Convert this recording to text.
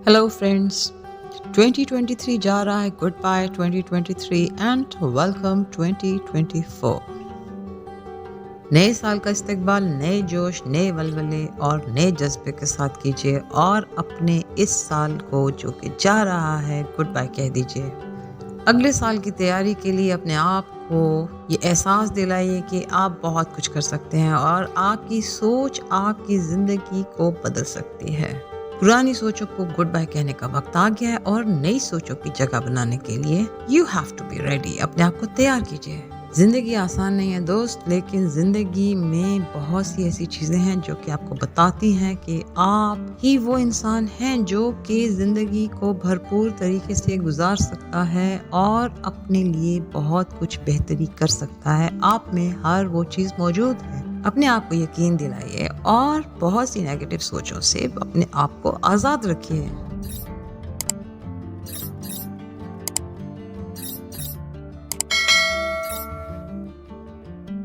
Hello friends, 2023 जा रहा है, गुड बाय 2023 एंड वेलकम 2024। नए साल का इस्तकबाल नए जोश, नए वलवले और नए जज्बे के साथ कीजिए और अपने इस साल को जो कि जा रहा है गुड बाय कह दीजिए। अगले साल की तैयारी के लिए अपने आप को ये एहसास दिलाइए कि आप बहुत कुछ कर सकते हैं और आपकी सोच आपकी ज़िंदगी को बदल सकती है। पुरानी सोचों को गुड बाय कहने का वक्त आ गया है और नई सोचों की जगह बनाने के लिए you have to be ready. अपने आप को तैयार कीजिए। जिंदगी आसान नहीं है दोस्त, लेकिन जिंदगी में बहुत सी ऐसी चीजें हैं जो कि आपको बताती हैं कि आप ही वो इंसान हैं जो कि जिंदगी को भरपूर तरीके से गुजार सकता है और अपने लिए बहुत कुछ बेहतरी कर सकता है। आप में हर वो चीज मौजूद है। अपने आप को यकीन दिलाइए और बहुत सी नेगेटिव सोचों से अपने आप को आज़ाद रखिए।